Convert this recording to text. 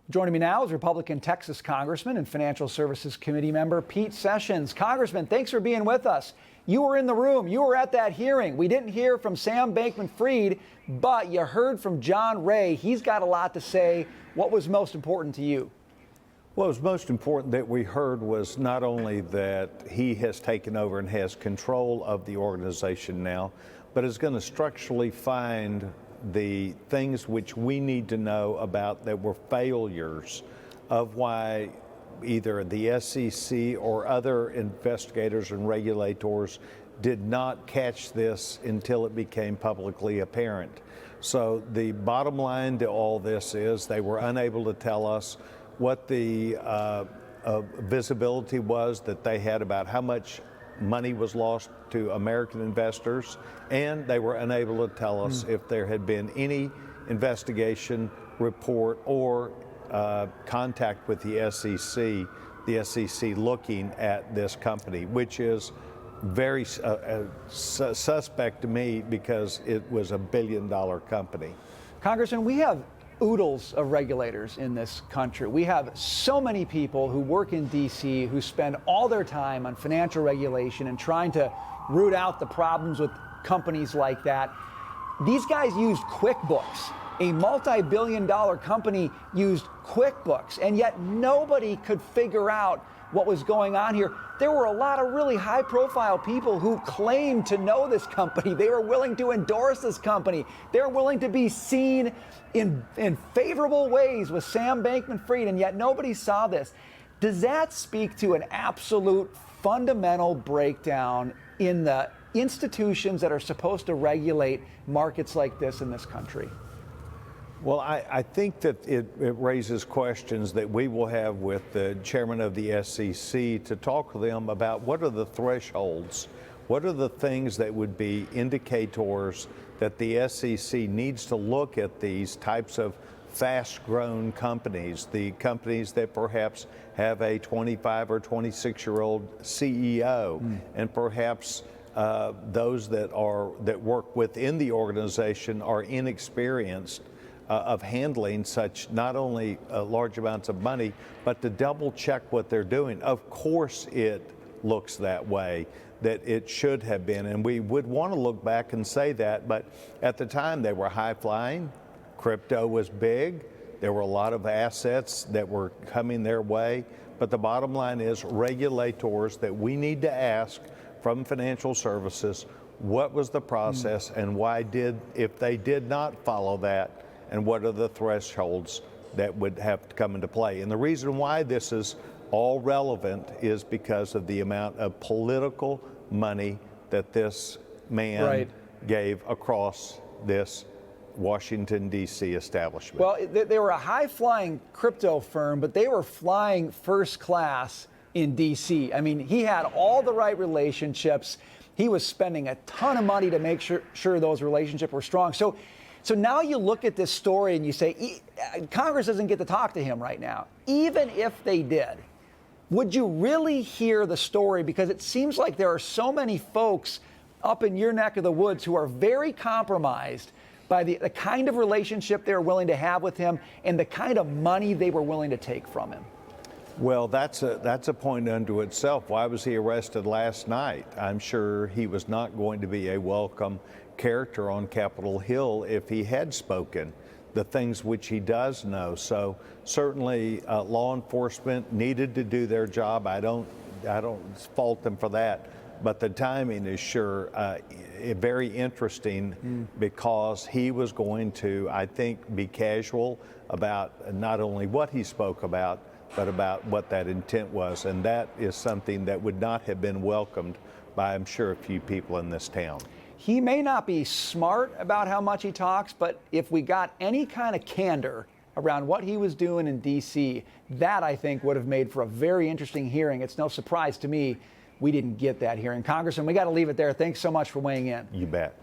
Joining me now is Republican Texas Congressman and Financial Services Committee member Pete Sessions. Congressman, thanks for being with us. You were in the room. You were at that hearing. We didn't hear from Sam Bankman-Fried, but you heard from John Ray. He's got a lot to say. What was most important to you? What was most important that we heard was not only that he has taken over and has control of the organization now, but is going to structurally find the things which we need to know about that were failures of why either the SEC or other investigators and regulators did not catch this until it became publicly apparent. So the bottom line to all this is they were unable to tell us what the visibility was that they had about how much money was lost to American investors, and they were unable to tell us if there had been any investigation, report, or contact with the SEC looking at this company, which is very suspect to me because it was a billion-dollar company. Congressman, we have oodles of regulators in this country. We have so many people who work in D.C. who spend all their time on financial regulation and trying to root out the problems with companies like that. These guys used QuickBooks. A multi-billion-dollar company used QuickBooks, and yet nobody could figure out what was going on here. There were a lot of really high-profile people who claimed to know this company. They were willing to endorse this company. They were willing to be seen in favorable ways with Sam Bankman-Fried, and yet nobody saw this. Does that speak to an absolute fundamental breakdown in the institutions that are supposed to regulate markets like this in this country? Well, I think that it raises questions that we will have with the chairman of the SEC to talk to them about what are the thresholds, what are the things that would be indicators that the SEC needs to look at these types of fast-grown companies, the companies that perhaps have a 25 or 26-year-old CEO, and perhaps those that work within the organization are inexperienced of handling such not only large amounts of money, but to double check what they're doing. Of course it looks that way, that it should have been, and we would want to look back and say that, but at the time they were high flying, crypto was big, there were a lot of assets that were coming their way, but the bottom line is regulators that we need to ask from financial services, what was the process and why if they did not follow that, and what are the thresholds that would have to come into play. And the reason why this is all relevant is because of the amount of political money that this man gave across this Washington, D.C. establishment. Well, they were a high-flying crypto firm, but they were flying first class in D.C. I mean, he had all the right relationships. He was spending a ton of money to make sure those relationships were strong. So now you look at this story and you say, Congress doesn't get to talk to him right now. Even if they did, would you really hear the story? Because it seems like there are so many folks up in your neck of the woods who are very compromised by the kind of relationship they're willing to have with him and the kind of money they were willing to take from him. Well, that's a point unto itself. Why was he arrested last night? I'm sure he was not going to be a welcome character on Capitol Hill if he had spoken the things which he does know. So certainly law enforcement needed to do their job. I don't fault them for that. But the timing is sure very interesting because he was going to, I think, be casual about not only what he spoke about, but about what that intent was. And that is something that would not have been welcomed by, I'm sure, a few people in this town. He may not be smart about how much he talks, but if we got any kind of candor around what he was doing in D.C., that, I think, would have made for a very interesting hearing. It's no surprise to me we didn't get that hearing. Congressman, we got to leave it there. Thanks so much for weighing in. You bet.